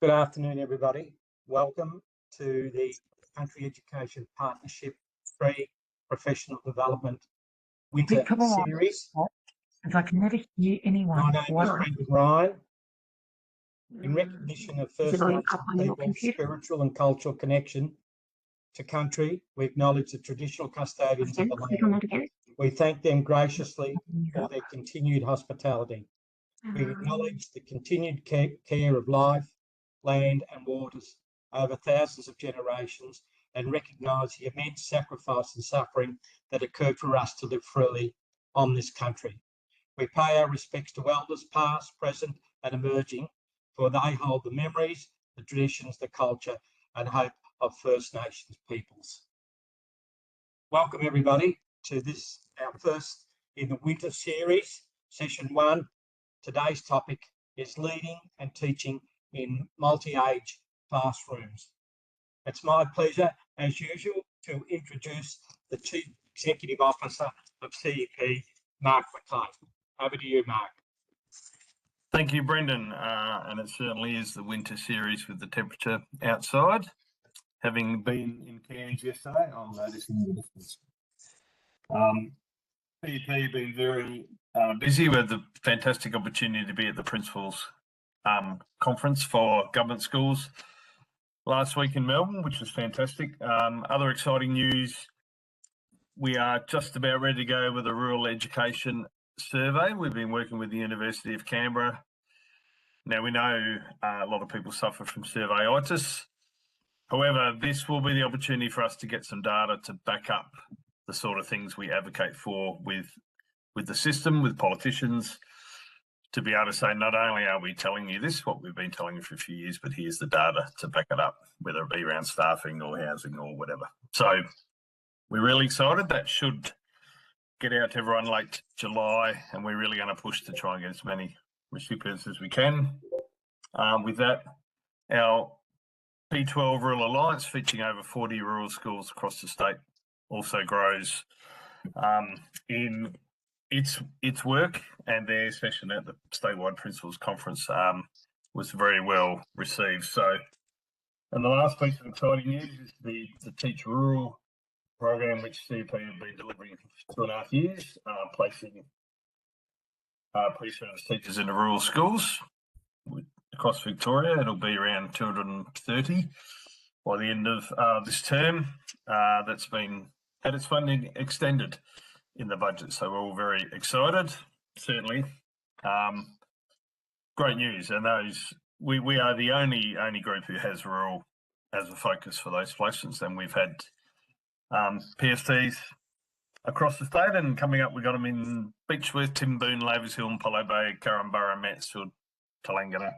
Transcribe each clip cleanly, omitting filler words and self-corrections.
Good afternoon, everybody. Welcome to the Country Education Partnership Free Professional Development Winter Series. Because I can never hear anyone. My name is Brendan Ryan. In recognition of First Nations people's spiritual and cultural connection to country, we acknowledge the traditional custodians of the land. We thank them graciously for their continued hospitality. We acknowledge the continued care of life, land and waters over thousands of generations and recognise the immense sacrifice and suffering that occurred for us to live freely on this country. We pay our respects to elders past, present and emerging, for they hold the memories, the traditions, the culture and hope of First Nations peoples. Welcome everybody to this, our first in the winter series, session 1. Today's topic is leading and teaching in multi-age classrooms. It's my pleasure, as usual, to introduce the Chief Executive Officer of CEP, Mark McLean. Over to you, Mark. Thank you, Brendan. And it certainly is the winter series with the temperature outside. Having been in Cairns yesterday, I'm noticing the difference. CEP been very busy with the fantastic opportunity to be at the Principals Conference for Government Schools last week in Melbourne, which was fantastic. Other exciting news, we are just about ready to go with a rural education survey. We've been working with the University of Canberra. Now, we know a lot of people suffer from surveyitis. However, this will be the opportunity for us to get some data to back up the sort of things we advocate for with the system, with politicians, to be able to say, not only are we telling you this, what we've been telling you for a few years, but here's the data to back it up, whether it be around staffing or housing or whatever. So we're really excited. That should get out to everyone late July, and we're really going to push to try and get as many recipients as we can. With that, our P12 Rural Alliance, featuring over 40 rural schools across the state, also grows in its work, and their session at the statewide principals conference was very well received. So, and the last piece of exciting news is the Teach Rural program, which CEP have been delivering for 2.5 years, placing pre-service teachers into rural schools across Victoria. It'll be around 230 by the end of this term. That's been had its funding extended in the budget, so we're all very excited. Certainly, great news, and those we are the only group who has rural as a focus for those placements, and we've had PSTs across the state, and coming up we got them in Beechworth, Timboon, Lavers Hill, Apollo Bay, Carrambara, Mansfield, Tallangatta,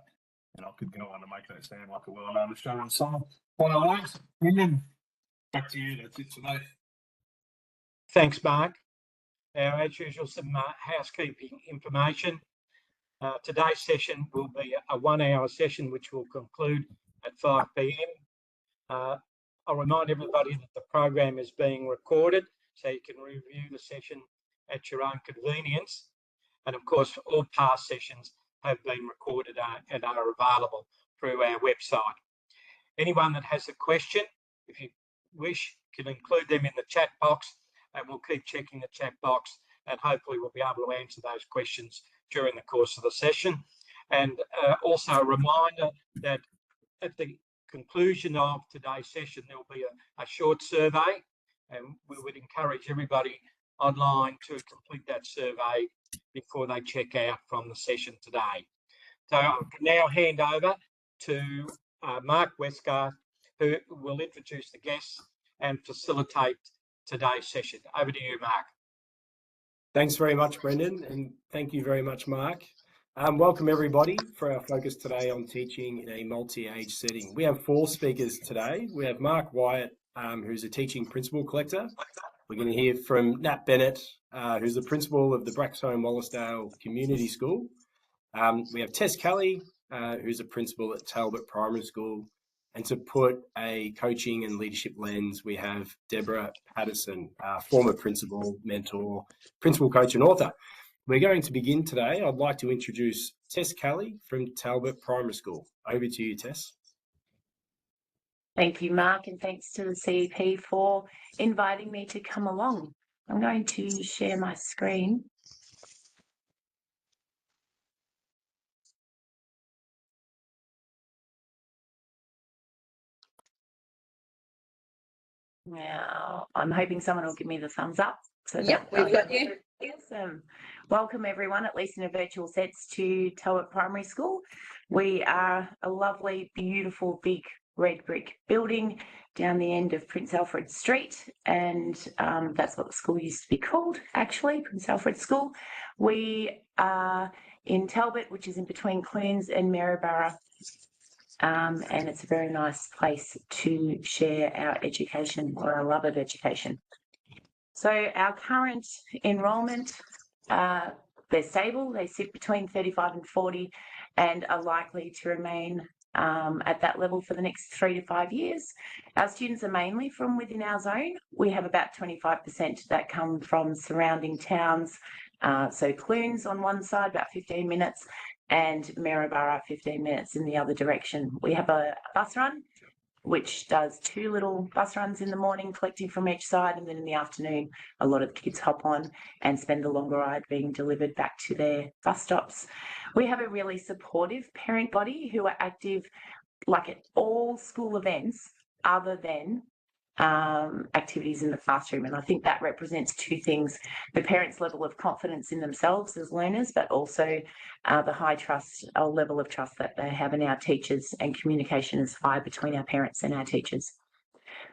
and I could go on to make that sound like a well-known Australian song. Brendan, back to you. That's it today. Thanks, Mark. Now, as usual, some housekeeping information. Today's session will be a 1-hour session, which will conclude at 5 p.m. I'll remind everybody that the program is being recorded, so you can review the session at your own convenience. And of course, all past sessions have been recorded and are available through our website. Anyone that has a question, if you wish, can include them in the chat box, and we'll keep checking the chat box, and hopefully we'll be able to answer those questions during the course of the session. And also a reminder that at the conclusion of today's session, there will be a short survey, and we would encourage everybody online to complete that survey before they check out from the session today. So I can now hand over to Mark Westgarth, who will introduce the guests and facilitate today's session. Over to you, Mark. Thanks very much, Brendan, and thank you very much, Mark. Welcome everybody for our focus today on teaching in a multi-age setting. We have 4 speakers today. We have Mark Wyatt, who's a teaching principal collector. We're going to hear from Nat Bennett, who's the principal of the Branxholme Wallacedale Community School. We have Tess Kelly, who's a principal at Talbot Primary School. And to put a coaching and leadership lens, we have Deborah Patterson, former principal, mentor, principal coach and author. We're going to begin today. I'd like to introduce Tess Kelly from Talbot Primary School. Over to you, Tess. Thank you, Mark, and thanks to the CEP for inviting me to come along. I'm going to share my screen. Now, I'm hoping someone will give me the thumbs up. So Yep, we've got you. Awesome. Welcome everyone, at least in a virtual sense, to Talbot Primary School. We are a lovely, beautiful, big red brick building down the end of Prince Alfred Street, and that's what the school used to be called, actually, Prince Alfred School. We are in Talbot, which is in between Clunes and Maryborough. And it's a very nice place to share our education, or our love of education. So our current enrolment, they're stable. They sit between 35 and 40 and are likely to remain at that level for the next 3 to 5 years. Our students are mainly from within our zone. We have about 25% that come from surrounding towns. So Clunes on one side, about 15 minutes, and Maryborough 15 minutes in the other direction. We have a bus run, which does 2 little bus runs in the morning, collecting from each side, and then in the afternoon, a lot of the kids hop on and spend the longer ride being delivered back to their bus stops. We have a really supportive parent body who are active, like at all school events, other than activities in the classroom. And I think that represents 2 things: the parents' level of confidence in themselves as learners, but also the high trust, or level of trust that they have in our teachers, and communication is high between our parents and our teachers.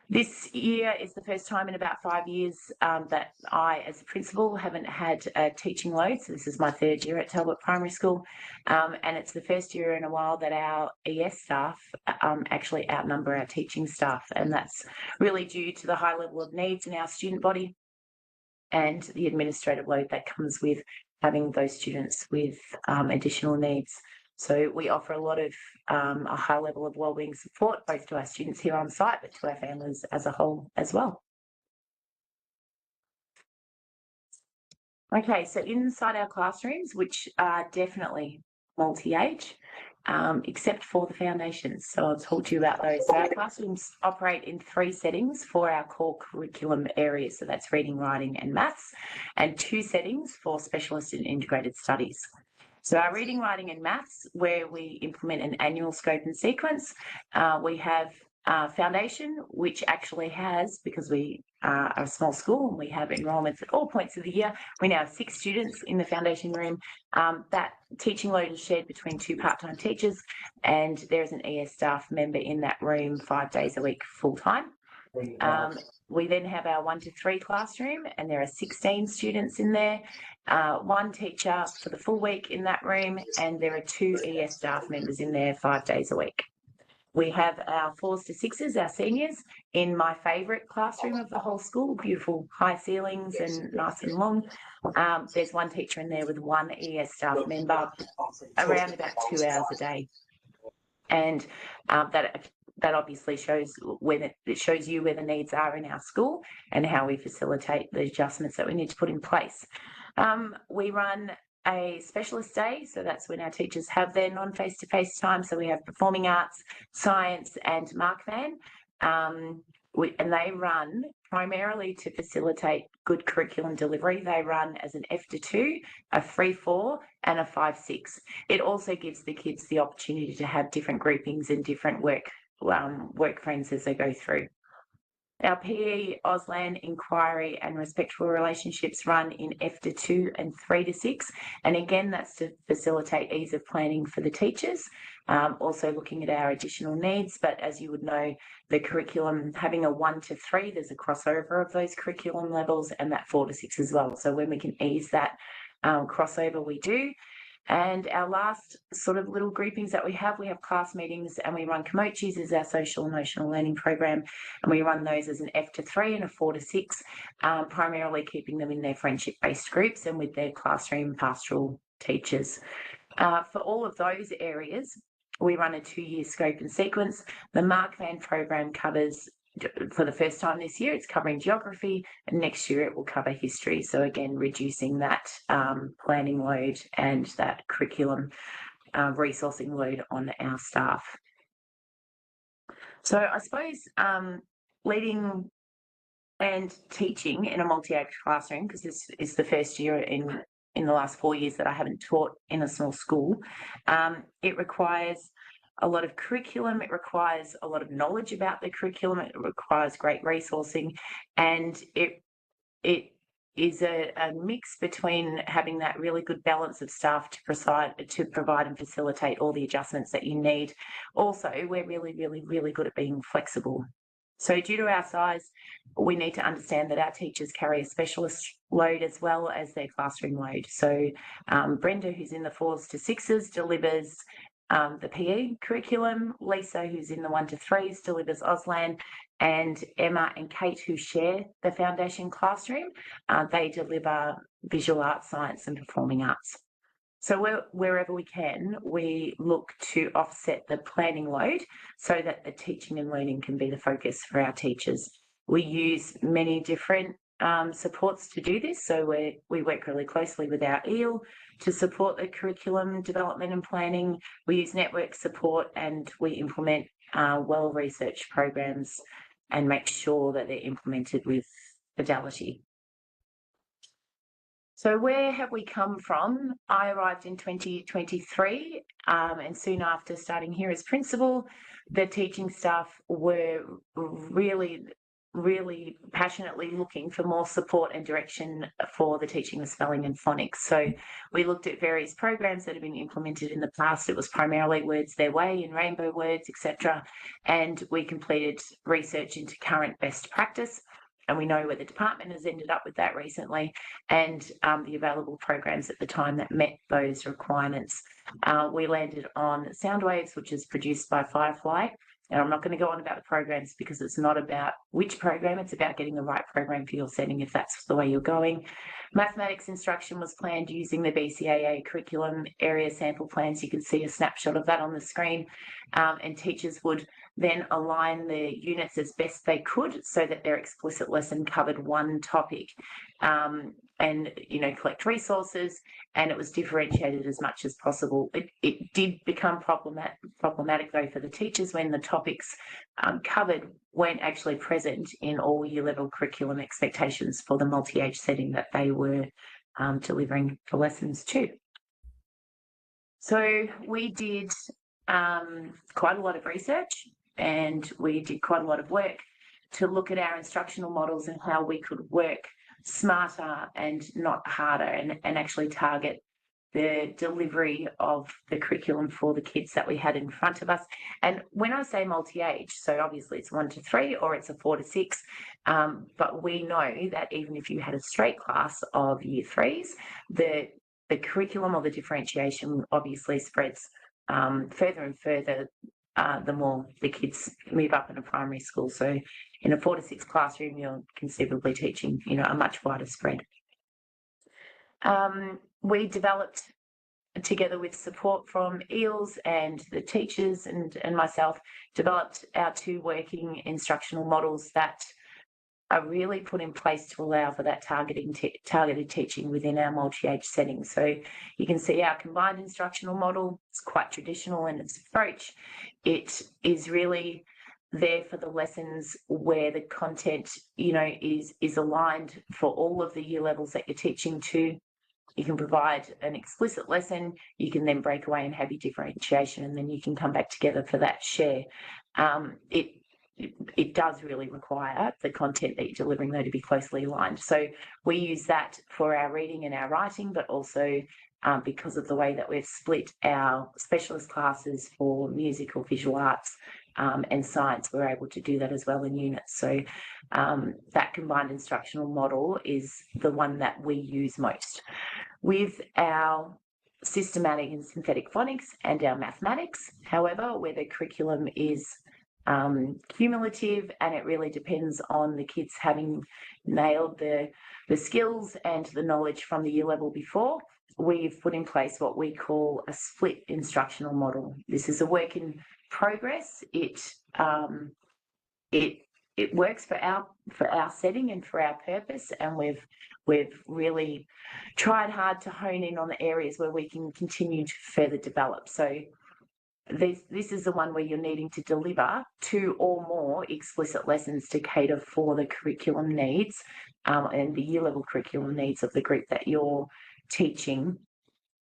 This year is the first time in about 5 years that I, as a principal, haven't had a teaching load. So this is my 3rd year at Talbot Primary School. And it's the first year in a while that our ES staff actually outnumber our teaching staff. And that's really due to the high level of needs in our student body and the administrative load that comes with having those students with additional needs. So we offer a lot of a high level of wellbeing support, both to our students here on site, but to our families as a whole as well. Okay, so inside our classrooms, which are definitely multi-age, except for the foundations. So I'll talk to you about those. So our classrooms operate in 3 settings for our core curriculum areas. So that's reading, writing and maths, and 2 settings for specialist and integrated studies. So our reading, writing and maths, where we implement an annual scope and sequence, we have foundation, which actually has, because we are a small school and we have enrolments at all points of the year, we now have 6 students in the foundation room. That teaching load is shared between 2 part-time teachers, and there's an ES staff member in that room 5 days a week full-time. We then have our 1 to 3 classroom, and there are 16 students in there, 1 teacher for the full week in that room, and there are 2 ES staff members in there 5 days a week. We have our 4s to 6s, our seniors, in my favourite classroom of the whole school, beautiful high ceilings and nice and long. There's 1 teacher in there with 1 ES staff member, around about 2 hours a day. And that obviously shows it shows you where the needs are in our school and how we facilitate the adjustments that we need to put in place. We run a specialist day, so that's when our teachers have their non-face-to-face time. So we have performing arts, science and Mark Van, and they run primarily to facilitate good curriculum delivery. They run as an F2, a 3-4 and a 5-6. It also gives the kids the opportunity to have different groupings and different work friends as they go through. Our PE, Auslan, Inquiry and Respectful Relationships run in F2 and 3 to 6. And again, that's to facilitate ease of planning for the teachers, also looking at our additional needs. But as you would know, the curriculum, having a 1 to 3, there's a crossover of those curriculum levels, and that 4 to 6 as well. So when we can ease that crossover, we do. And our last sort of little groupings that we have class meetings, and we run Komochis as our social emotional learning program, and we run those as an F2 and a 4 to 6, primarily keeping them in their friendship-based groups and with their classroom pastoral teachers. For all of those areas, we run a 2-year scope and sequence. The Mark Van program covers, for the first time this year, it's covering geography, and next year it will cover history. So again, reducing that planning load and that curriculum resourcing load on our staff. So I suppose leading and teaching in a multi-age classroom, because this is the first year in the last 4 years that I haven't taught in a small school, it requires a lot of curriculum, it requires a lot of knowledge about the curriculum, it requires great resourcing, and it is a mix between having that really good balance of staff to provide and facilitate all the adjustments that you need. Also, we're really, really, really good at being flexible. So due to our size, we need to understand that our teachers carry a specialist load as well as their classroom load. So Brenda, who's in the 4s to 6s, delivers the PE curriculum. Lisa, who's in the 1 to 3s, delivers Auslan. And Emma and Kate, who share the foundation classroom, they deliver visual arts, science and performing arts. So wherever we can, we look to offset the planning load so that the teaching and learning can be the focus for our teachers. We use many different supports to do this. So we work really closely with our EEL to support the curriculum development and planning. We use network support and we implement well-researched programs and make sure that they're implemented with fidelity. So where have we come from? I arrived in 2023 and soon after starting here as principal, the teaching staff were really passionately looking for more support and direction for the teaching of spelling and phonics. So we looked at various programs that have been implemented in the past. It was primarily Words Their Way and Rainbow Words, etc. And we completed research into current best practice. And we know where the department has ended up with that recently and the available programs at the time that met those requirements. We landed on Soundwaves, which is produced by Firefly. And I'm not going to go on about the programs because it's not about which program, it's about getting the right program for your setting if that's the way you're going. Mathematics instruction was planned using the BCAA curriculum area sample plans. You can see a snapshot of that on the screen. And teachers would then align the units as best they could so that their explicit lesson covered one topic and, collect resources, and it was differentiated as much as possible. It did become problematic though for the teachers when the topics covered weren't actually present in all year level curriculum expectations for the multi-age setting that they were delivering the lessons to. So we did quite a lot of research and we did quite a lot of work to look at our instructional models and how we could work smarter and not harder and actually target the delivery of the curriculum for the kids that we had in front of us. And when I say multi-age, so obviously it's 1 to 3 or it's a 4 to 6, but we know that even if you had a straight class of year 3s, the curriculum or the differentiation obviously spreads further and further the more the kids move up in a primary school. So in a 4 to 6 classroom, you're conceivably teaching, a much wider spread. We developed, together with support from EELs and the teachers and myself, developed our 2 working instructional models that are really put in place to allow for that targeted teaching within our multi-age setting. So you can see our combined instructional model. It's quite traditional in its approach. It is really there for the lessons where the content, is aligned for all of the year levels that you're teaching to. You can provide an explicit lesson, you can then break away and have your differentiation, and then you can come back together for that share. It does really require the content that you're delivering, though, to be closely aligned. So we use that for our reading and our writing, but also because of the way that we've split our specialist classes for music or visual arts and science, we're able to do that as well in units. So that combined instructional model is the one that we use most. With our systematic and synthetic phonics and our mathematics, however, where the curriculum is cumulative and it really depends on the kids having nailed the skills and the knowledge from the year level before, we've put in place what we call a split instructional model. This is a work in progress. It it works for our setting and for our purpose, and we've really tried hard to hone in on the areas where we can continue to further develop. So this is the one where you're needing to deliver 2 or more explicit lessons to cater for the curriculum needs and the year level curriculum needs of the group that you're teaching,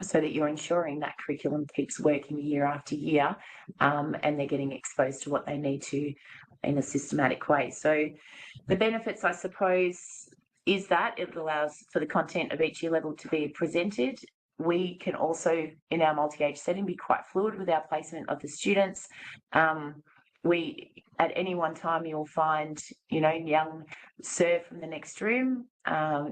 so that you're ensuring that curriculum keeps working year after year and they're getting exposed to what they need to in a systematic way. So the benefits, I suppose, is that it allows for the content of each year level to be presented. We can also, in our multi-age setting, be quite fluid with our placement of the students. We, at any one time, you'll find, young Sir from the next room,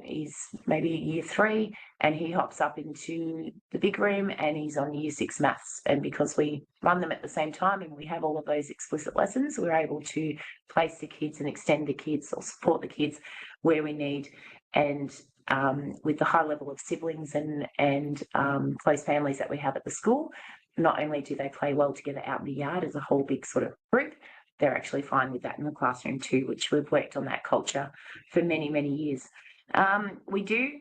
he's maybe year 3, and he hops up into the big room and he's on year 6 maths. And because we run them at the same time and we have all of those explicit lessons, we're able to place the kids and extend the kids or support the kids where we need. And with the high level of siblings and close families that we have at the school, not only do they play well together out in the yard as a whole big sort of group, they're actually fine with that in the classroom too, which we've worked on that culture for many, many years. We do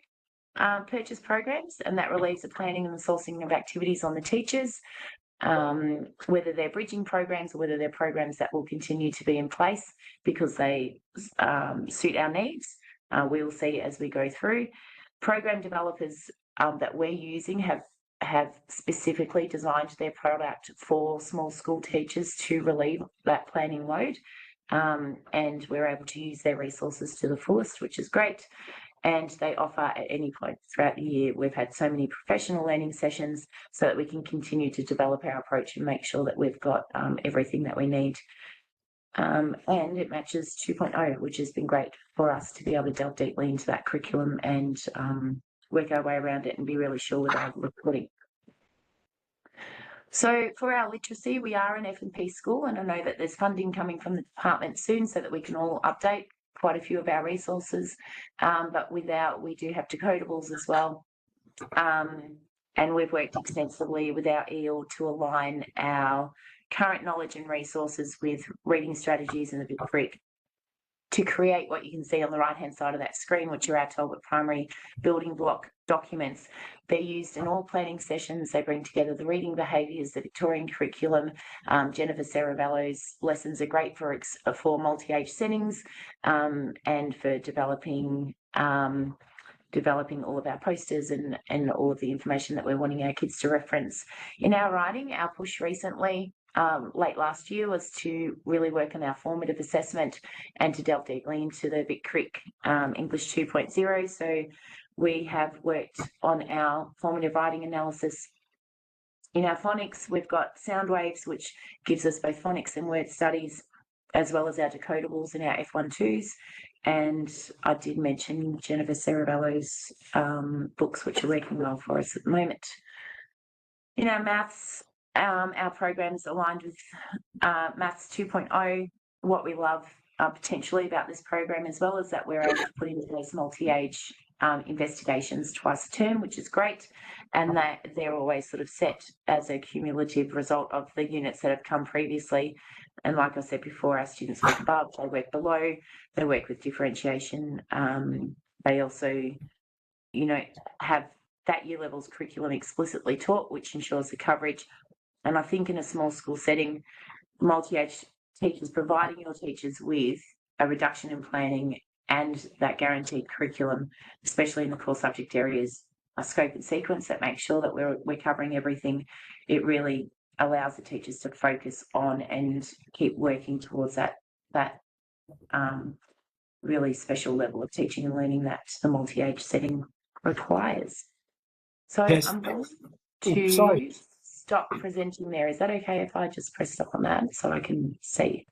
purchase programs, and that relieves the planning and the sourcing of activities on the teachers, whether they're bridging programs or whether they're programs that will continue to be in place because they suit our needs. We'll see as we go through. Program developers that we're using have specifically designed their product for small school teachers to relieve that planning load, and we're able to use their resources to the fullest, which is great. And they offer at any point throughout the year. We've had so many professional learning sessions so that we can continue to develop our approach and make sure that we've got everything that we need. And it matches 2.0, which has been great for us to be able to delve deeply into that curriculum and work our way around it and be really sure with our reporting. So for our literacy, we are an F&P school, and I know that there's funding coming from the department soon so that we can all update quite a few of our resources, but we do have decodables as well. And we've worked extensively with our EL to align our current knowledge and resources with reading strategies in the Big Creek to create what you can see on the right-hand side of that screen, which are our Talbot Primary building block documents. They're used in all planning sessions. They bring together the reading behaviours, the Victorian curriculum. Jennifer Saravello's lessons are great for multi-age settings and for developing all of our posters and all of the information that we're wanting our kids to reference. In our writing, our push recently, late last year, was to really work on our formative assessment and to delve deeply into the Vic Creek English 2.0. So we have worked on our formative writing analysis. In our phonics, we've got sound waves, which gives us both phonics and word studies, as well as our decodables in our F12s. And I did mention Jennifer Saravello's books, which are working well for us at the moment. In our maths, our program's aligned with Maths 2.0. What we love potentially about this program as well is that we're able to put in those multi-age investigations twice a term, which is great, and that they're always sort of set as a cumulative result of the units that have come previously. And like I said before, our students work above, they work below, they work with differentiation. They also, have that year level's curriculum explicitly taught, which ensures the coverage. And I think in a small school setting, multi-age teachers, providing your teachers with a reduction in planning and that guaranteed curriculum, especially in the core subject areas, a scope and sequence that makes sure that we're covering everything. It really allows the teachers to focus on and keep working towards that really special level of teaching and learning that the multi-age setting requires. So Yes. I'm going to stop presenting there. Is that okay if I just press stop on that so I can see?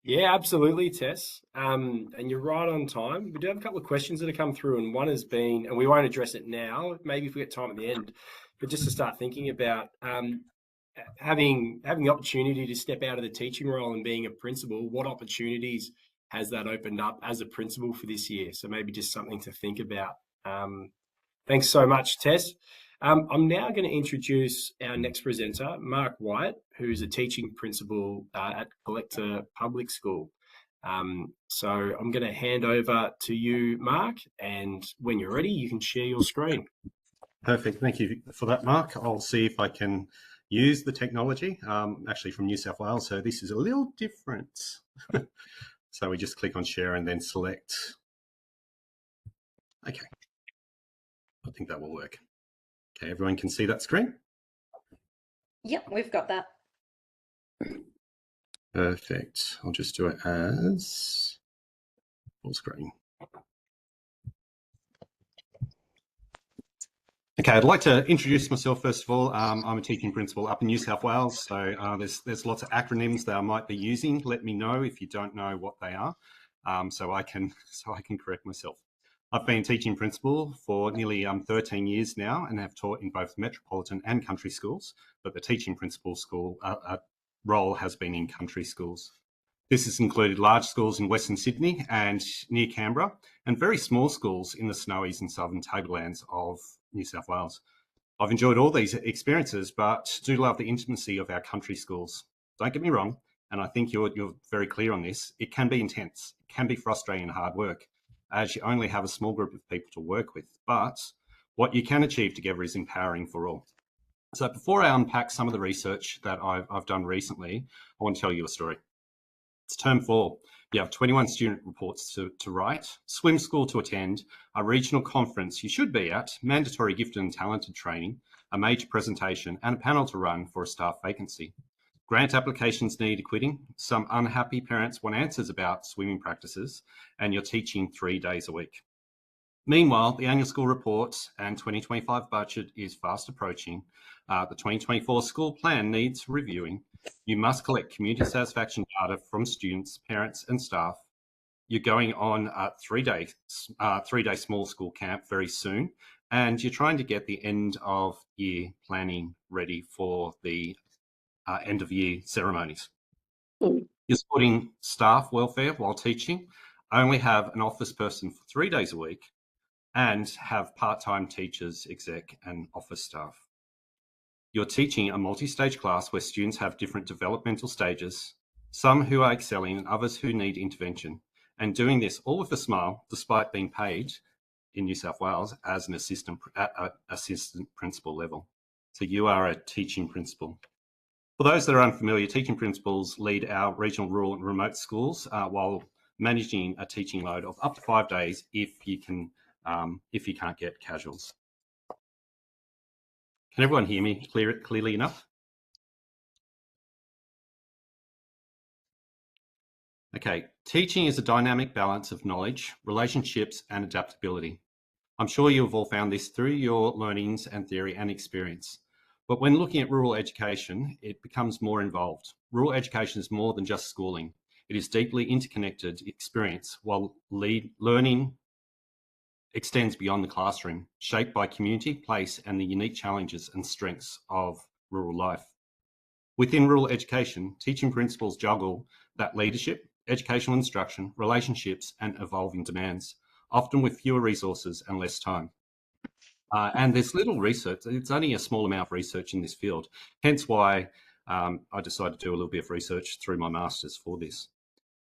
Yeah, absolutely, Tess. And you're right on time. We do have a couple of questions that have come through, and one has been, and we won't address it now, maybe if we get time at the end, but just to start thinking about having the opportunity to step out of the teaching role and being a principal, what opportunities has that opened up as a principal for this year? So maybe just something to think about. Thanks so much, Tess. I'm now going to introduce our next presenter, Mark Wyatt, who's a teaching principal at Collector Public School. So I'm going to hand over to you, Mark, and when you're ready, you can share your screen. Perfect. Thank you for that, Mark. I'll see if I can use the technology, actually from New South Wales. So this is a little different. So we just click on share and then select. Okay. I think that will work. Okay, everyone can see that screen? Yep, we've got that. Perfect. I'll just do it as full screen. Okay, I'd like to introduce myself first of all. I'm a teaching principal up in New South Wales, so there's lots of acronyms that I might be using. Let me know if you don't know what they are, so I can correct myself. I've been teaching principal for nearly 13 years now, and have taught in both metropolitan and country schools. But the teaching principal school role has been in country schools. This has included large schools in Western Sydney and near Canberra, and very small schools in the Snowies and Southern Tablelands of New South Wales. I've enjoyed all these experiences, but do love the intimacy of our country schools. Don't get me wrong, and I think you're very clear on this. It can be intense, it can be frustrating and hard work, as you only have a small group of people to work with. But what you can achieve together is empowering for all. So before I unpack some of the research that I've done recently, I want to tell you a story. It's term 4. You have 21 student reports to write, swim school to attend, a regional conference you should be at, mandatory gifted and talented training, a major presentation, and a panel to run for a staff vacancy. Grant applications need acquitting. Some unhappy parents want answers about swimming practices, and you're teaching 3 days a week. Meanwhile, the annual school report and 2025 budget is fast approaching. The 2024 school plan needs reviewing. You must collect community satisfaction data from students, parents, and staff. You're going on a 3-day small school camp very soon, and you're trying to get the end of year planning ready for the end of year ceremonies. You're supporting staff welfare while teaching, only have an office person for 3 days a week, and have part-time teachers, exec, and office staff. You're teaching a multi-stage class where students have different developmental stages, some who are excelling and others who need intervention, and doing this all with a smile, despite being paid in New South Wales as an assistant principal level. So you are a teaching principal. For those that are unfamiliar, teaching principals lead our regional, rural and remote schools while managing a teaching load of up to 5 days if you can't get casuals. Can everyone hear me clearly enough? Okay, teaching is a dynamic balance of knowledge, relationships, and adaptability. I'm sure you have all found this through your learnings and theory and experience. But when looking at rural education, it becomes more involved. Rural education is more than just schooling. It is deeply interconnected experience, while learning extends beyond the classroom, shaped by community, place, and the unique challenges and strengths of rural life. Within rural education, teaching principals juggle that leadership, educational instruction, relationships, and evolving demands, often with fewer resources and less time. And there's little research. It's only a small amount of research in this field, hence why I decided to do a little bit of research through my master's for this.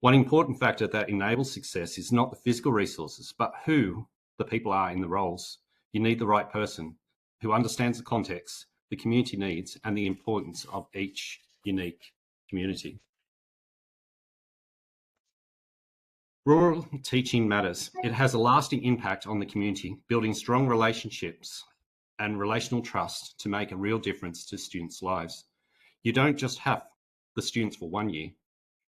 One important factor that enables success is not the physical resources, but who the people are in the roles. You need the right person who understands the context, the community needs, and the importance of each unique community. Rural teaching matters. It has a lasting impact on the community, building strong relationships and relational trust to make a real difference to students' lives. You don't just have the students for 1 year.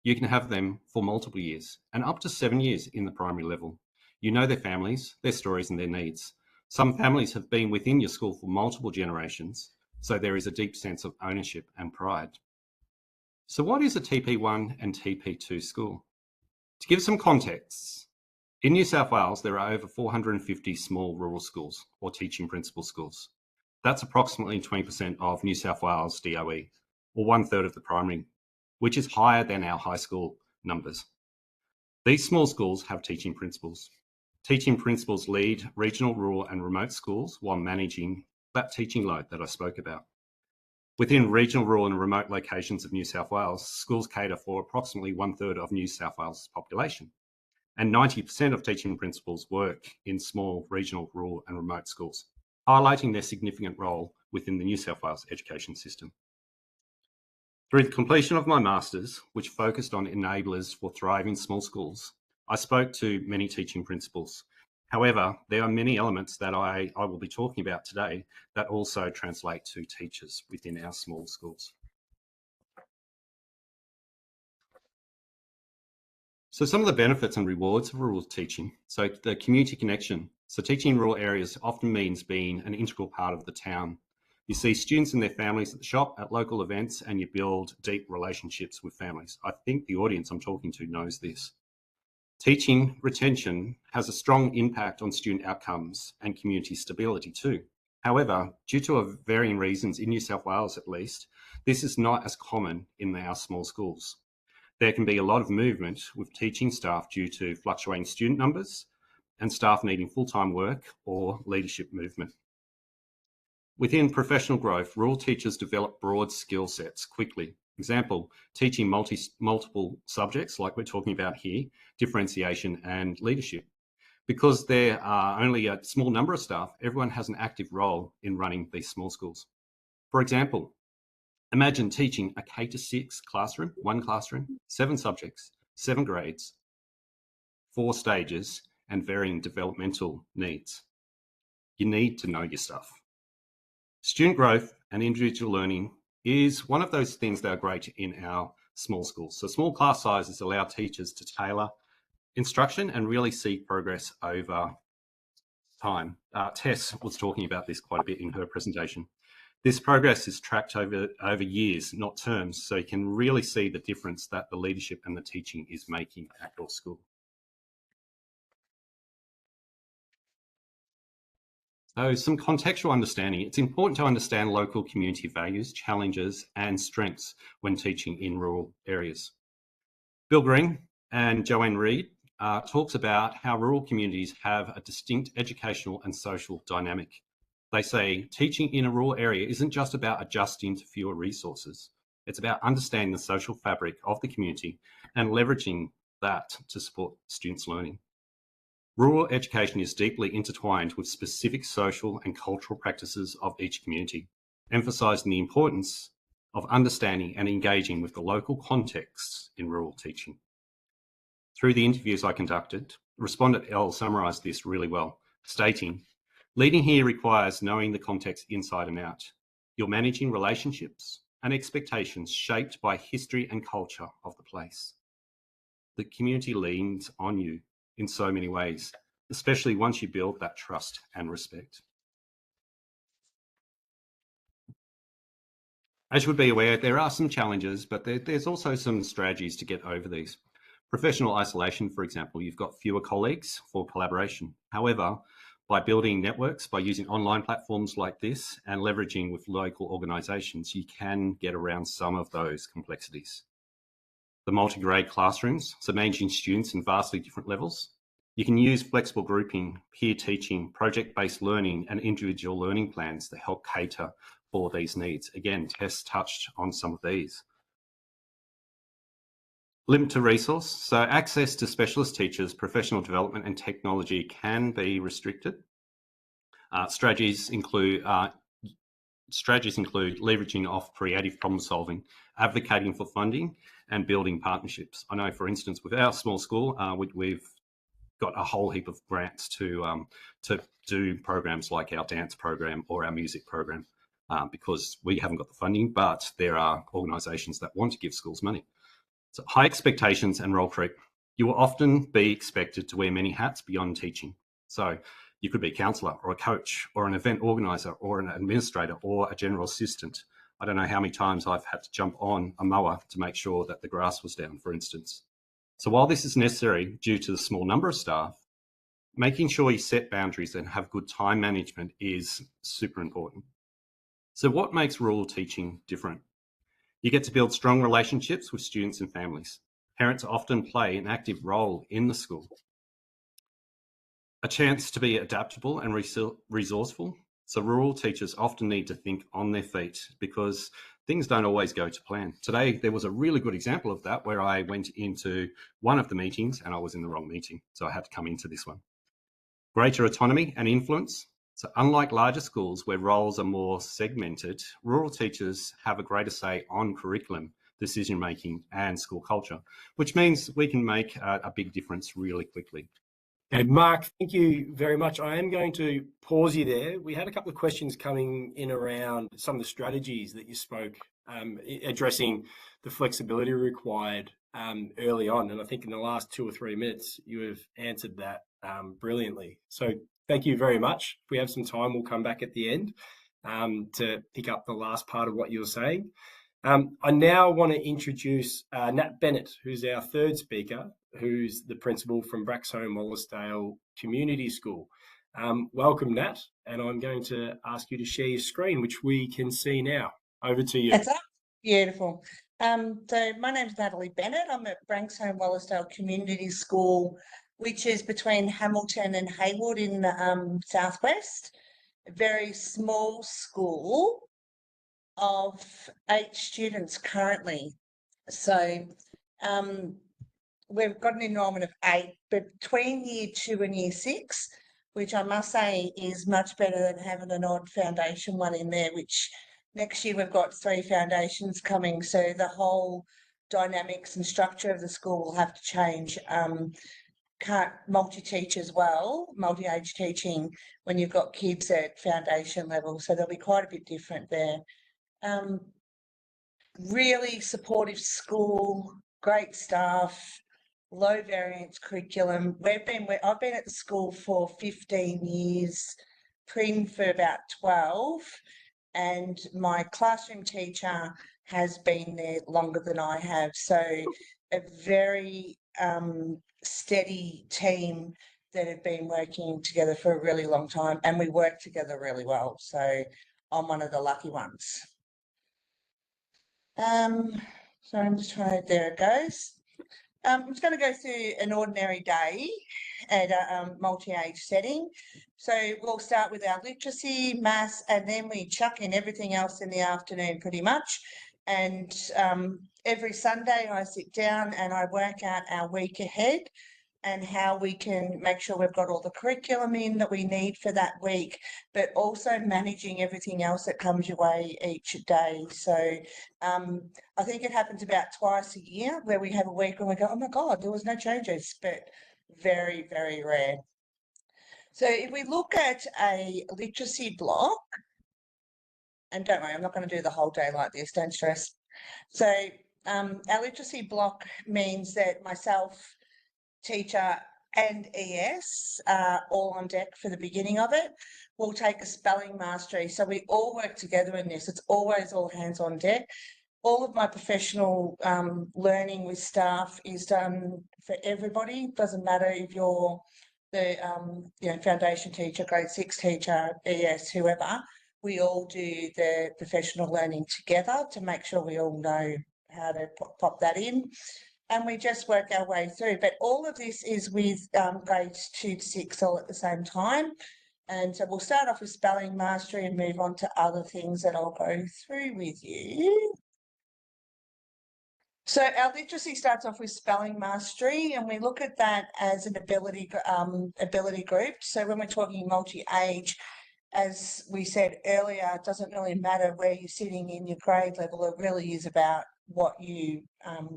You can have them for multiple years and up to 7 years in the primary level. You know their families, their stories, and their needs. Some families have been within your school for multiple generations, so there is a deep sense of ownership and pride. So what is a TP1 and TP2 school? To give some context, in New South Wales, there are over 450 small rural schools or teaching principal schools. That's approximately 20% of New South Wales DOE, or 1/3 of the primary, which is higher than our high school numbers. These small schools have teaching principals. Teaching principals lead regional, rural and remote schools while managing that teaching load that I spoke about. Within regional, rural and remote locations of New South Wales, schools cater for approximately 1/3 of New South Wales' population. And 90% of teaching principals work in small regional, rural and remote schools, highlighting their significant role within the New South Wales education system. Through the completion of my Masters, which focused on enablers for thriving small schools, I spoke to many teaching principals. However, there are many elements that I will be talking about today that also translate to teachers within our small schools. So some of the benefits and rewards of rural teaching. So the community connection. So teaching in rural areas often means being an integral part of the town. You see students and their families at the shop, at local events, and you build deep relationships with families. I think the audience I'm talking to knows this. Teaching retention has a strong impact on student outcomes and community stability too. However, due to varying reasons in New South Wales at least, this is not as common in our small schools. There can be a lot of movement with teaching staff due to fluctuating student numbers and staff needing full-time work or leadership movement. Within professional growth, rural teachers develop broad skill sets quickly. Example, teaching multiple subjects like we're talking about here, differentiation and leadership. Because there are only a small number of staff, everyone has an active role in running these small schools. For example, imagine teaching a K-6 classroom, 1 classroom, 7 subjects, 7 grades, 4 stages, and varying developmental needs. You need to know your stuff. Student growth and individual learning is one of those things that are great in our small schools. So small class sizes allow teachers to tailor instruction and really see progress over time. Tess was talking about this quite a bit in her presentation. This progress is tracked over years, not terms, so you can really see the difference that the leadership and the teaching is making at your school. So some contextual understanding. It's important to understand local community values, challenges, and strengths when teaching in rural areas. Bill Green and Joanne Reid talks about how rural communities have a distinct educational and social dynamic. They say teaching in a rural area isn't just about adjusting to fewer resources. It's about understanding the social fabric of the community and leveraging that to support students' learning. Rural education is deeply intertwined with specific social and cultural practices of each community, emphasising the importance of understanding and engaging with the local contexts in rural teaching. Through the interviews I conducted, respondent L summarised this really well, stating, "Leading here requires knowing the context inside and out. You're managing relationships and expectations shaped by history and culture of the place. The community leans on you in so many ways, especially once you build that trust and respect." As you would be aware, there are some challenges, but there's also some strategies to get over these. Professional isolation, for example, you've got fewer colleagues for collaboration. However, by building networks, by using online platforms like this and leveraging with local organisations, you can get around some of those complexities. The multi-grade classrooms, so managing students in vastly different levels. You can use flexible grouping, peer teaching, project-based learning and individual learning plans to help cater for these needs. Again, Tess touched on some of these. Limit to resource. So access to specialist teachers, professional development and technology can be restricted. Strategies include leveraging off creative problem solving, advocating for funding and building partnerships. I know, for instance, with our small school, we've got a whole heap of grants to do programs like our dance program or our music program because we haven't got the funding, but there are organisations that want to give schools money. So high expectations and role creep. You will often be expected to wear many hats beyond teaching. So you could be a counsellor or a coach or an event organiser or an administrator or a general assistant. I don't know how many times I've had to jump on a mower to make sure that the grass was down, for instance. So while this is necessary due to the small number of staff, making sure you set boundaries and have good time management is super important. So what makes rural teaching different? You get to build strong relationships with students and families. Parents often play an active role in the school. A chance to be adaptable and resourceful. So rural teachers often need to think on their feet because things don't always go to plan. Today, there was a really good example of that where I went into one of the meetings and I was in the wrong meeting. So I had to come into this one. Greater autonomy and influence. So unlike larger schools where roles are more segmented, rural teachers have a greater say on curriculum, decision-making and school culture, which means we can make a big difference really quickly. Okay, Mark, thank you very much. I am going to pause you there. We had a couple of questions coming in around some of the strategies that you spoke, addressing the flexibility required early on. And I think in the last 2 or 3 minutes, you have answered that brilliantly. So thank you very much. If we have some time, we'll come back at the end to pick up the last part of what you were saying. I now want to introduce Nat Bennett, who's our third speaker, who's the principal from Branxholme Wallacedale Community School. Welcome, Nat, and I'm going to ask you to share your screen, which we can see now. Over to you. That's up. Beautiful. So my name's Natalie Bennett. I'm at Branxholme Wallacedale Community School, which is between Hamilton and Haywood in the southwest. A very small school of 8 students currently. So we've got an enrolment of 8 between year 2 and year 6, which I must say is much better than having an odd foundation one in there, which next year we've got 3 foundations coming. So the whole dynamics and structure of the school will have to change. Can't multi-teach as well, multi-age teaching when you've got kids at foundation level. So there'll be quite a bit different there. Really supportive school, great staff, low variance curriculum. I've been at the school for 15 years, Prim for about 12, and my classroom teacher has been there longer than I have. So a very steady team that have been working together for a really long time, and we work together really well. So I'm one of the lucky ones. So I'm just trying to, there it goes. I'm just going to go through an ordinary day at a multi-age setting. So we'll start with our literacy, maths, and then we chuck in everything else in the afternoon pretty much. And every Sunday I sit down and I work out our week ahead and how we can make sure we've got all the curriculum in that we need for that week, but also managing everything else that comes your way each day. So I think it happens about twice a year where we have a week when we go, oh my God, there was no changes, but very, very rare. So if we look at a literacy block, and don't worry, I'm not going to do the whole day like this, don't stress. So our literacy block means that myself, teacher and ES are all on deck for the beginning of it. We'll take a spelling mastery. So we all work together in this. It's always all hands on deck. All of my professional learning with staff is done for everybody. Doesn't matter if you're the foundation teacher, grade 6 teacher, ES, whoever. We all do the professional learning together to make sure we all know how to pop that in. And we just work our way through. But all of this is with grades 2 to 6 all at the same time. And so we'll start off with spelling mastery and move on to other things that I'll go through with you. So our literacy starts off with spelling mastery, and we look at that as an ability group. So when we're talking multi-age, as we said earlier, it doesn't really matter where you're sitting in your grade level. It really is about what you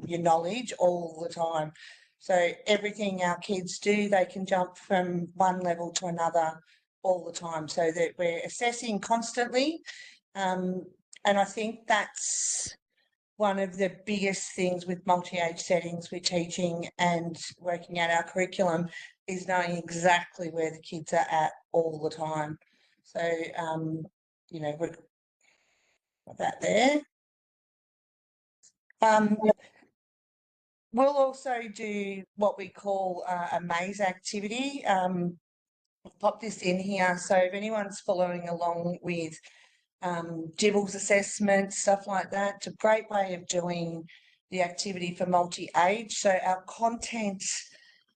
your knowledge all the time. So everything our kids do, they can jump from one level to another all the time, so that we're assessing constantly. And I think that's one of the biggest things with multi-age settings with teaching and working out our curriculum is knowing exactly where the kids are at all the time. So, we've got that there. We'll also do what we call a maze activity. I'll pop this in here. So if anyone's following along with Dibbles assessments, stuff like that, it's a great way of doing the activity for multi-age. So our content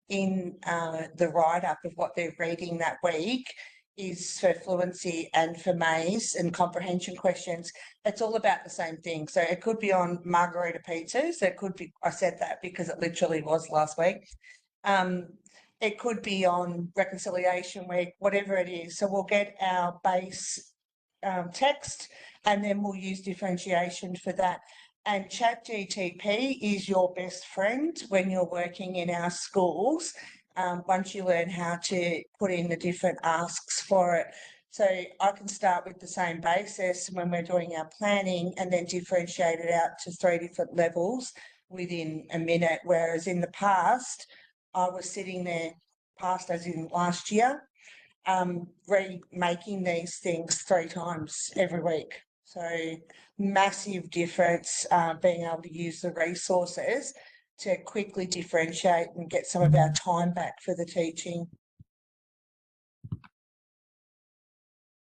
in the write-up of what they're reading that week is for fluency and for maze and comprehension questions. It's all about the same thing. So it could be on margarita pizzas. It could be, I said that because it literally was last week. It could be on reconciliation week, whatever it is. So we'll get our base text, and then we'll use differentiation for that. And ChatGTP is your best friend when you're working in our schools, once you learn how to put in the different asks for it. So I can start with the same basis when we're doing our planning and then differentiate it out to 3 different levels within a minute, whereas in the past, I was sitting there, past as in last year, remaking these things 3 times every week. So massive difference, being able to use the resources to quickly differentiate and get some of our time back for the teaching.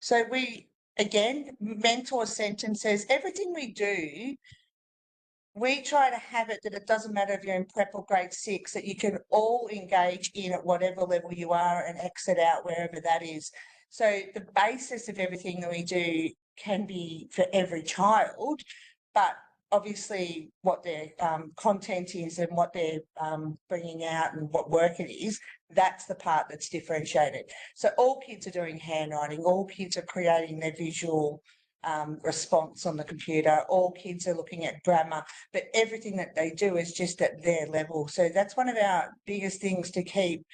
So we, again, mentor sentences, everything we do, we try to have it that it doesn't matter if you're in prep or grade 6, that you can all engage in at whatever level you are and exit out wherever that is. So the basis of everything that we do can be for every child, but obviously what their content is and what they're bringing out and what work it is, that's the part that's differentiated. So all kids are doing handwriting, all kids are creating their visual response on the computer, all kids are looking at grammar, but everything that they do is just at their level. So that's one of our biggest things to keep,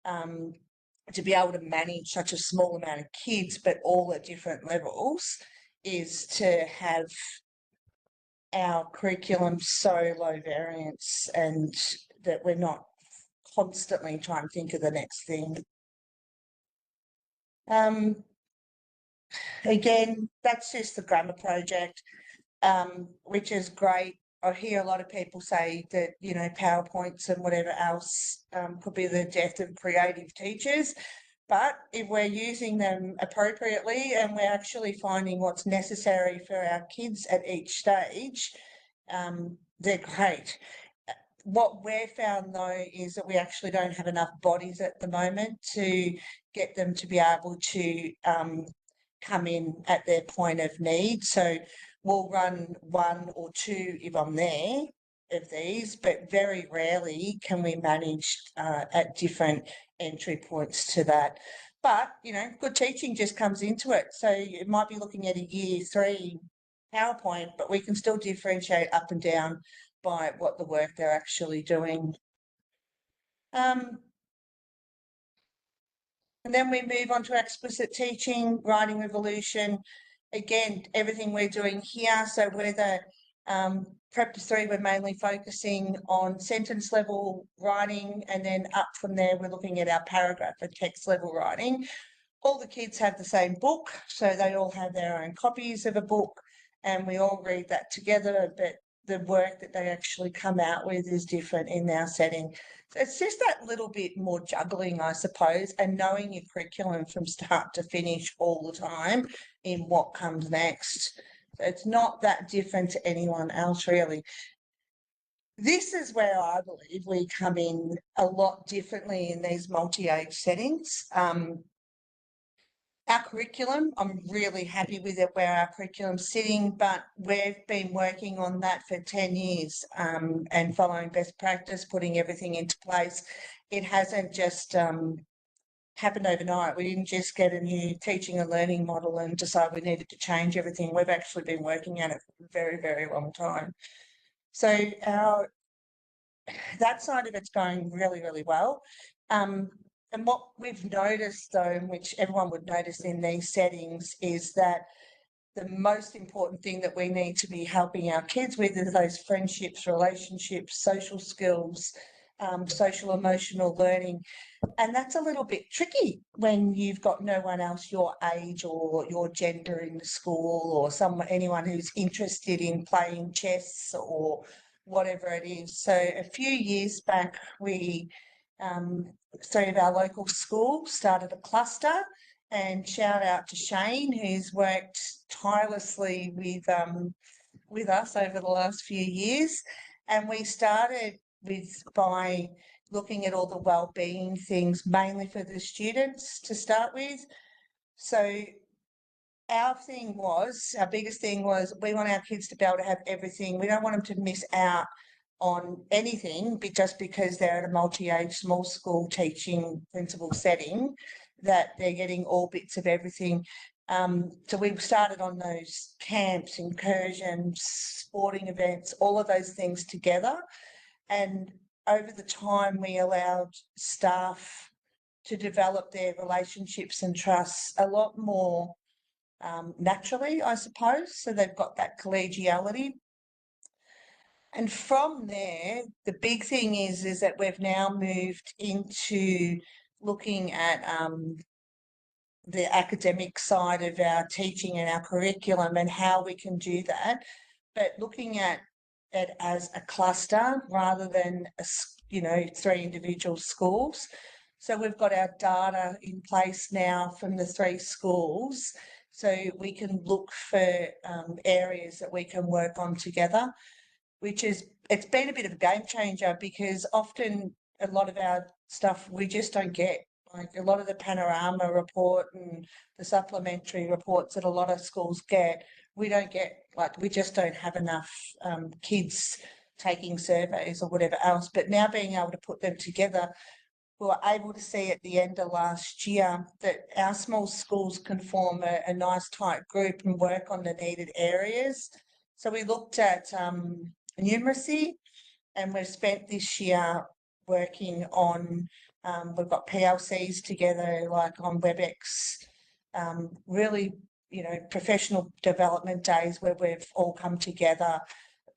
to be able to manage such a small amount of kids, but all at different levels, is to have our curriculum so low variance and that we're not constantly trying to think of the next thing. Again, that's just the grammar project, which is great. I hear a lot of people say that, you know, PowerPoints and whatever else could be the death of creative teachers. But if we're using them appropriately and we're actually finding what's necessary for our kids at each stage, they're great. What we've found though is that we actually don't have enough bodies at the moment to get them to be able to come in at their point of need. So we'll run 1 or 2 if I'm there of these, but very rarely can we manage at different entry points to that. But, you know, good teaching just comes into it. So you might be looking at a year 3 PowerPoint, but we can still differentiate up and down by what the work they're actually doing. And then we move on to explicit teaching, writing revolution. Again, everything we're doing here. So whether Prep 3, we're mainly focusing on sentence level writing, and then up from there, we're looking at our paragraph or text level writing. All the kids have the same book, so they all have their own copies of a book, and we all read that together, but the work that they actually come out with is different in our setting. So it's just that little bit more juggling, I suppose, and knowing your curriculum from start to finish all the time in what comes next. So it's not that different to anyone else, really. This is where I believe we come in a lot differently in these multi-age settings. Our curriculum, I'm really happy with it where our curriculum's sitting, but we've been working on that for 10 years and following best practice, putting everything into place. It hasn't just happened overnight. We didn't just get a new teaching and learning model and decide we needed to change everything. We've actually been working at it for a very, very long time. So that side of it's going really, really well. And what we've noticed, though, which everyone would notice in these settings, is that the most important thing that we need to be helping our kids with is those friendships, relationships, social skills, social emotional learning. And that's a little bit tricky when you've got no one else your age or your gender in the school, or anyone who's interested in playing chess or whatever it is. So a few years back, we 3 of our local schools started a cluster, and shout out to Shane, who's worked tirelessly with us over the last few years. And we started by looking at all the wellbeing things, mainly for the students to start with. So our biggest thing was we want our kids to be able to have everything. We don't want them to miss out on anything just because they're at a multi-age small school teaching principal setting, that they're getting all bits of everything. So we've started on those camps, incursions, sporting events, all of those things together. And over the time, we allowed staff to develop their relationships and trusts a lot more naturally, I suppose. So they've got that collegiality. And from there, the big thing is that we've now moved into looking at the academic side of our teaching and our curriculum and how we can do that, but looking at it as a cluster rather than, three individual schools. So we've got our data in place now from the 3 schools, so we can look for areas that we can work on together, it's been a bit of a game changer, because often a lot of our stuff we just don't get. Like a lot of the panorama report and the supplementary reports that a lot of schools get, we don't get. Like, we just don't have enough kids taking surveys or whatever else. But now being able to put them together, we were able to see at the end of last year that our small schools can form a nice tight group and work on the needed areas. So we looked at numeracy, and we've spent this year working on, we've got PLCs together, like on WebEx, really, professional development days where we've all come together.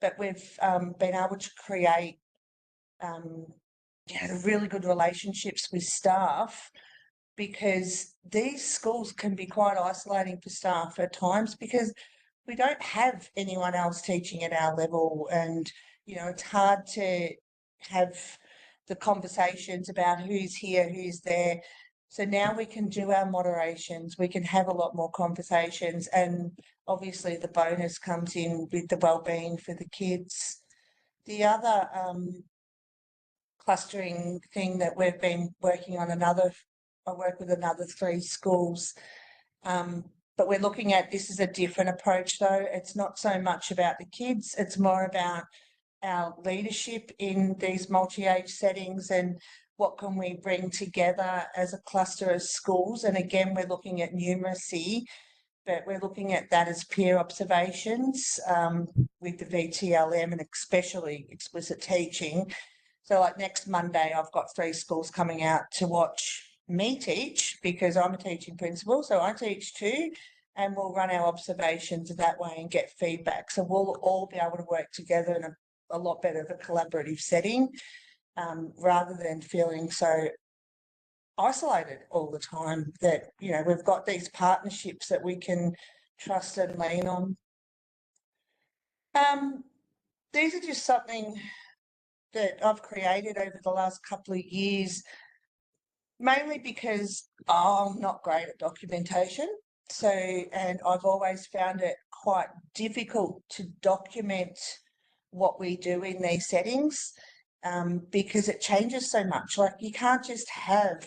But we've been able to create really good relationships with staff, because these schools can be quite isolating for staff at times, because we don't have anyone else teaching at our level, and it's hard to have the conversations about who's here, who's there. So now we can do our moderations, we can have a lot more conversations, and obviously the bonus comes in with the wellbeing for the kids. The other clustering thing that we've been working on, I work with another 3 schools, but we're looking at, this is a different approach though. It's not so much about the kids, it's more about our leadership in these multi-age settings and what can we bring together as a cluster of schools. And again, we're looking at numeracy, but we're looking at that as peer observations with the VTLM and especially explicit teaching. So like next Monday, I've got 3 schools coming out to watch me teach, because I'm a teaching principal, so I teach too, and we'll run our observations that way and get feedback. So we'll all be able to work together in a lot better of a collaborative setting, rather than feeling so isolated all the time, that, we've got these partnerships that we can trust and lean on. These are just something that I've created over the last couple of years, mainly because I'm not great at documentation. So, and I've always found it quite difficult to document what we do in these settings, because it changes so much. Like, you can't just have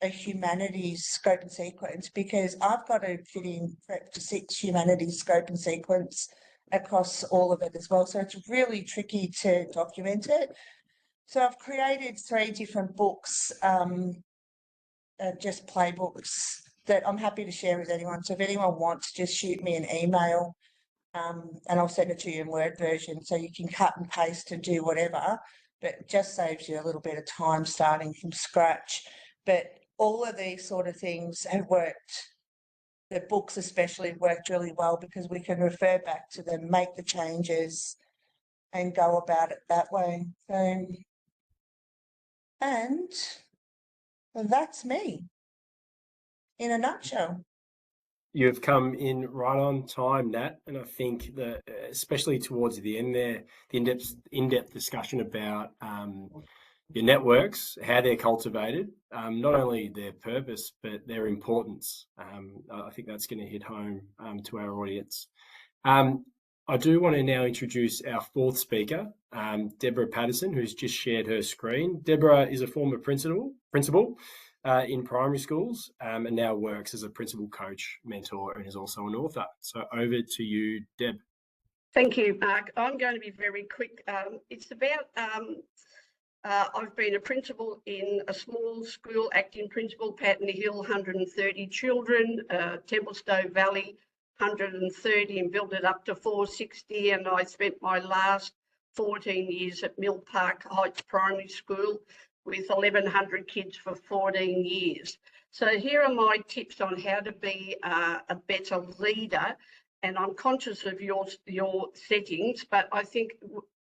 a humanities scope and sequence, because I've got to fit in prep to 6 humanities scope and sequence across all of it as well. So it's really tricky to document it. So I've created 3 different books, just playbooks, that I'm happy to share with anyone. So if anyone wants, just shoot me an email, and I'll send it to you in Word version, so you can cut and paste and do whatever, but it just saves you a little bit of time starting from scratch. But all of these sort of things have worked. The books especially worked really well, because we can refer back to them, make the changes and go about it that way. So, and that's me in a nutshell. You've come in right on time, Nat, and I think that especially towards the end there, the in-depth discussion about your networks, how they're cultivated, not only their purpose but their importance. I think that's going to hit home to our audience. I do want to now introduce our 4th speaker, Deborah Patterson, who's just shared her screen. Deborah is a former principal in primary schools and now works as a principal, coach, mentor, and is also an author. So over to you, Deb. Thank you, Mark. I'm going to be very quick. It's about, I've been a principal in a small school, acting principal, Patton Hill, 130 children, Templestowe Valley, 130, and built it up to 460. And I spent my last 14 years at Mill Park Heights Primary School with 1,100 kids for 14 years. So here are my tips on how to be a better leader. And I'm conscious of your settings, but I think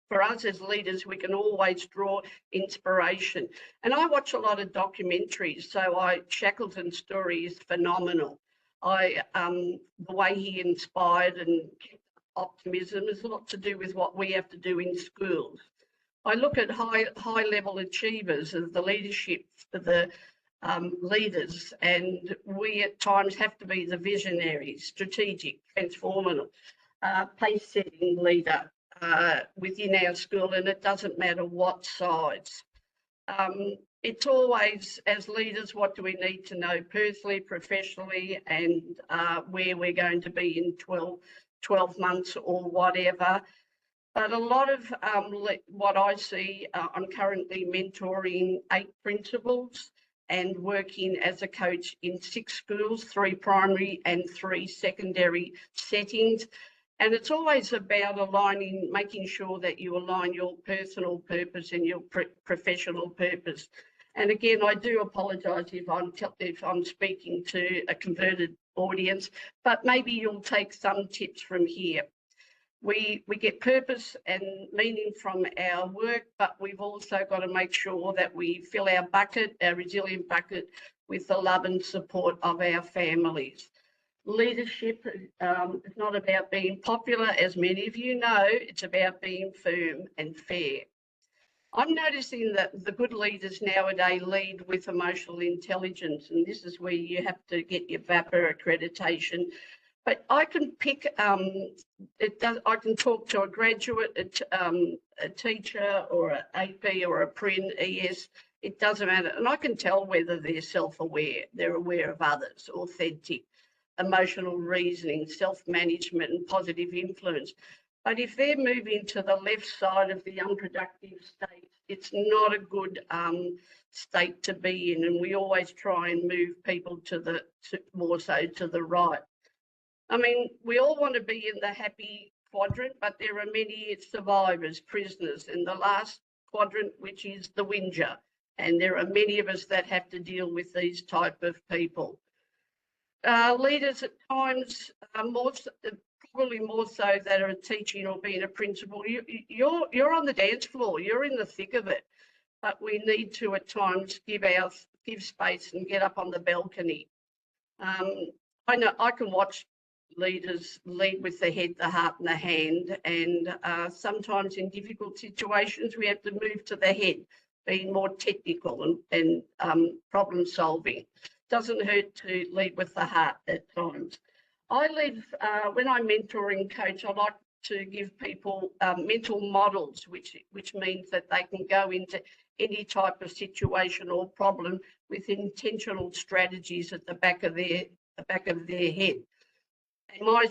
for us as leaders, we can always draw inspiration. And I watch a lot of documentaries, so Shackleton's story is phenomenal. The way he inspired and kept optimism is a lot to do with what we have to do in schools. I look at high level achievers of the leadership, the leaders, and we at times have to be the visionary, strategic, transformative, pace-setting leader within our school, and it doesn't matter what size. It's always, as leaders, what do we need to know personally, professionally, and where we're going to be in 12 months or whatever. But a lot of what I see, I'm currently mentoring 8 principals and working as a coach in 6 schools, 3 primary and 3 secondary settings. And it's always about aligning, making sure that you align your personal purpose and your professional purpose. And again, I do apologise if I'm speaking to a converted audience, but maybe you'll take some tips from here. We get purpose and meaning from our work, but we've also got to make sure that we fill our bucket, our resilient bucket, with the love and support of our families. Leadership is not about being popular, as many of you know, it's about being firm and fair. I'm noticing that the good leaders nowadays lead with emotional intelligence, and this is where you have to get your VAPA accreditation. But I can pick, I can talk to a graduate, a teacher, or an AP, or a PRIN, ES, it doesn't matter. And I can tell whether they're self-aware, they're aware of others, authentic, emotional reasoning, self-management, and positive influence. But if they're moving to the left side of the unproductive state, it's not a good state to be in. And we always try and move people more so to the right. I mean, we all want to be in the happy quadrant, but there are many survivors, prisoners in the last quadrant, which is the whinger. And there are many of us that have to deal with these type of people. Leaders at times, probably more so that are teaching or being a principal, you're on the dance floor, you're in the thick of it. But we need to at times give space and get up on the balcony. I know I can watch leaders lead with the head, the heart, and the hand, and sometimes in difficult situations we have to move to the head, being more technical and problem solving. Doesn't hurt to lead with the heart at times. I lead, when I mentor and coach, I like to give people mental models, which means that they can go into any type of situation or problem with intentional strategies at the back of their head. And my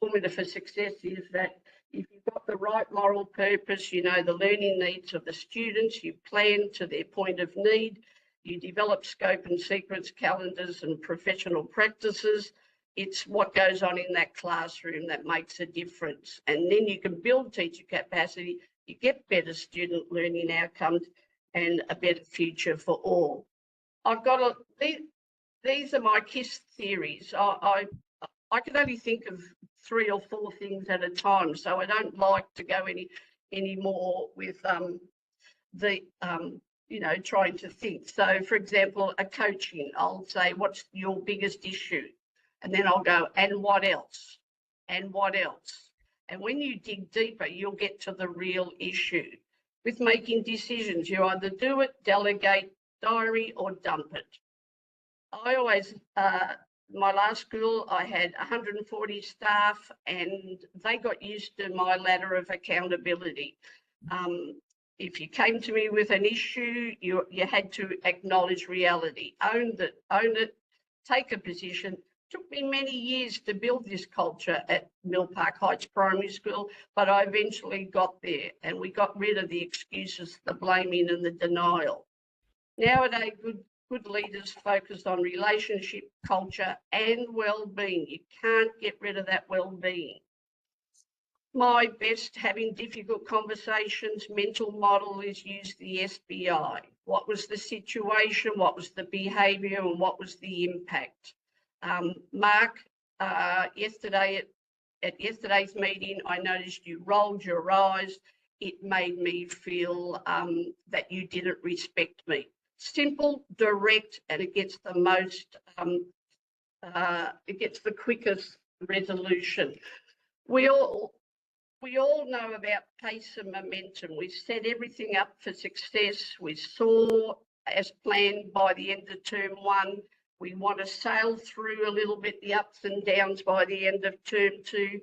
formula for success is that if you've got the right moral purpose, you know the learning needs of the students, you plan to their point of need, you develop scope and sequence calendars and professional practices. It's what goes on in that classroom that makes a difference. And then you can build teacher capacity, you get better student learning outcomes and a better future for all. These are my KISS theories. I can only think of 3 or 4 things at a time, so I don't like to go any more with trying to think. So, for example, a coaching, I'll say, what's your biggest issue? And then I'll go, and what else? And what else? And when you dig deeper, you'll get to the real issue. With making decisions, you either do it, delegate, diary, or dump it. I always, my last school, I had 140 staff and they got used to my ladder of accountability. If you came to me with an issue, you had to acknowledge reality, own it, take a position. Took me many years to build this culture at Mill Park Heights Primary School, but I eventually got there, and we got rid of the excuses, the blaming and the denial. Nowadays, good leaders focus on relationship, culture and well-being. You can't get rid of that well-being. My best having difficult conversations mental model is use the SBI. What was the situation? What was the behaviour? And what was the impact? Mark, yesterday at yesterday's meeting, I noticed you rolled your eyes. It made me feel that you didn't respect me. Simple, direct, and it gets the most, it gets the quickest resolution. We all know about pace and momentum. We've set everything up for success. We saw, as planned, by the end of term 1, we want to sail through a little bit the ups and downs by the end of term 2.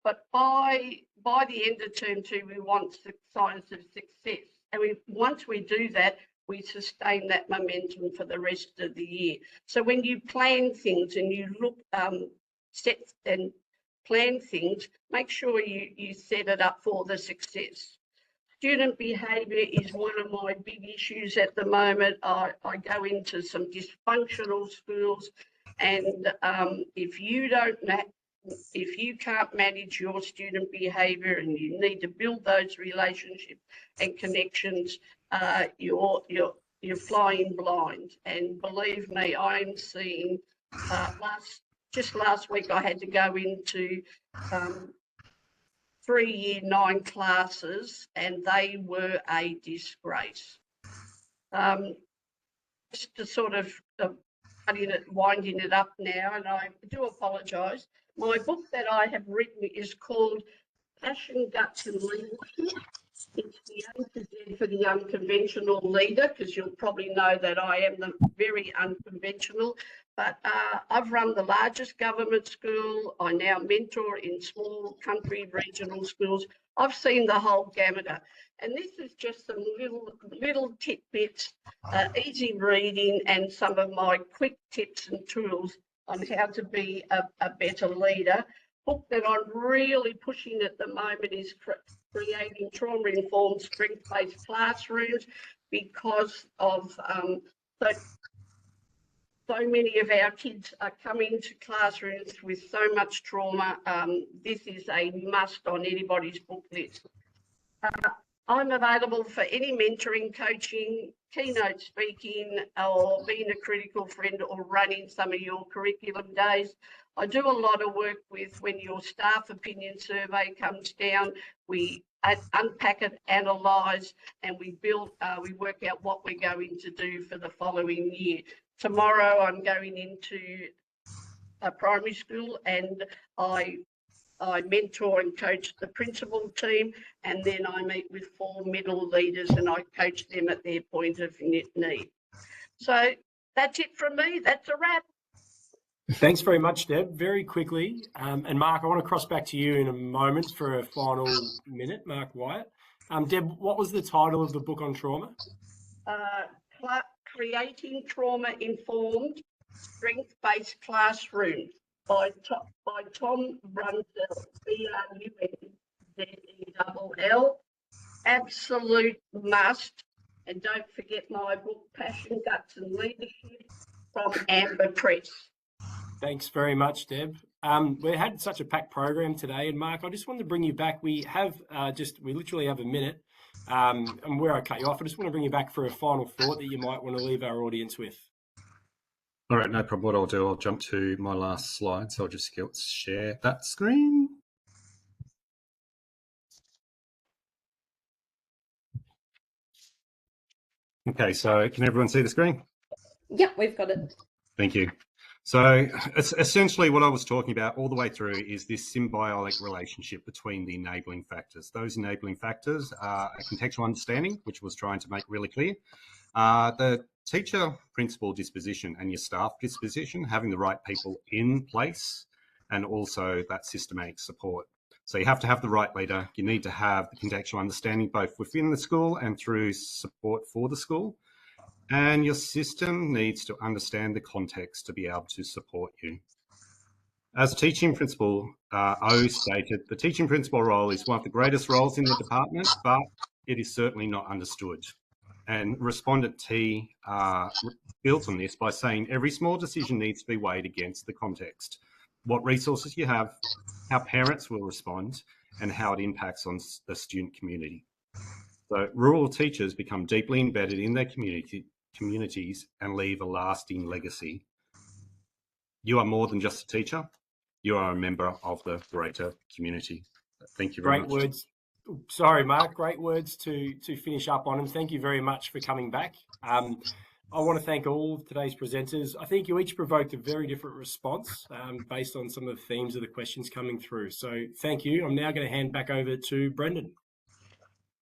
But by the end of term 2, we want signs of success. And once we do that, we sustain that momentum for the rest of the year. So when you plan things and you look, set and plan things, make sure you set it up for the success. Student behaviour is one of my big issues at the moment. I go into some dysfunctional schools, and if you can't manage your student behaviour and you need to build those relationships and connections, you're flying blind. And believe me, I'm seeing just last week I had to go into 3 Year 9 classes, and they were a disgrace. Just to sort of winding it up now, and I do apologise. My book that I have written is called Passion, Guts and Leadership. It's the A to Z for the unconventional leader, because you'll probably know that I am the very unconventional. But I've run the largest government school. I now mentor in small country regional schools. I've seen the whole gamut. And this is just some little tidbits, easy reading, and some of my quick tips and tools on how to be a better leader. Book that I'm really pushing at the moment is creating trauma-informed, strength-based classrooms, because of so many of our kids are coming to classrooms with so much trauma. This is a must on anybody's book list. I'm available for any mentoring, coaching, keynote speaking, or being a critical friend, or running some of your curriculum days. I do a lot of work with when your staff opinion survey comes down. We unpack it, analyse, and we work out what we're going to do for the following year. Tomorrow I'm going into a primary school, and I mentor and coach the principal team, and then I meet with 4 middle leaders and I coach them at their point of need. So that's it from me. That's a wrap. Thanks very much, Deb. Very quickly, and Mark, I want to cross back to you in a moment for a final minute. Mark Wyatt. Deb, what was the title of the book on trauma? Creating Trauma-Informed, Strength-Based Classrooms by Tom Branxholme, Branxell. Absolute must. And don't forget my book, Passion, Guts and Leadership, from Amber Press. Thanks very much, Deb. We had such a packed program today, and Mark, I just wanted to bring you back. We have we literally have a minute, and where I cut you off, I just want to bring you back for a final thought that you might want to leave our audience with. All right, no problem. What I'll do, I'll jump to my last slide. So I'll just share that screen. Okay, so can everyone see the screen? Yeah, we've got it. Thank you. So essentially what I was talking about all the way through is this symbiotic relationship between the enabling factors. Those enabling factors are a contextual understanding, which was trying to make really clear. The teacher principal disposition and your staff disposition, having the right people in place, and also that systematic support. So you have to have the right leader. You need to have the contextual understanding both within the school and through support for the school. And your system needs to understand the context to be able to support you. As teaching principal, O stated, the teaching principal role is one of the greatest roles in the department, but it is certainly not understood. And respondent T built on this by saying every small decision needs to be weighed against the context, what resources you have, how parents will respond, and how it impacts on the student community. So rural teachers become deeply embedded in their communities and leave a lasting legacy. You are more than just a teacher. You are a member of the greater community. Thank you very much. Great words. Sorry, Mark, great words to finish up on, and thank you very much for coming back. I want to thank all of today's presenters. I think you each provoked a very different response based on some of the themes of the questions coming through. So thank you. I'm now going to hand back over to Brendan.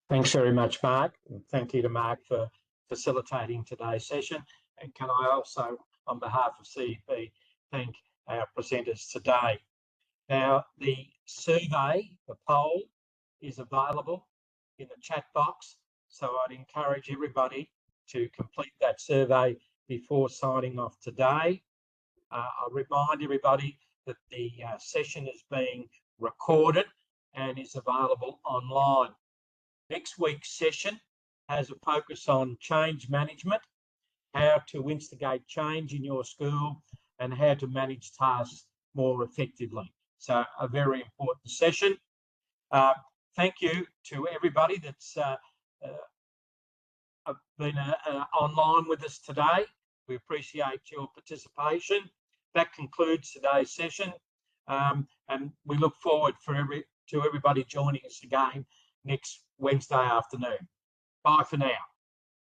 Thanks very much, Mark. And thank you to Mark for facilitating today's session. And can I also, on behalf of CEP, thank our presenters today. Now, the survey, the poll, is available in the chat box. So I'd encourage everybody to complete that survey before signing off today. I'll remind everybody that the session is being recorded and is available online. Next week's session has a focus on change management, how to instigate change in your school and how to manage tasks more effectively. So a very important session. Thank you to everybody that's been online with us today. We appreciate your participation. That concludes today's session, and we look forward to everybody joining us again next Wednesday afternoon. Bye for now.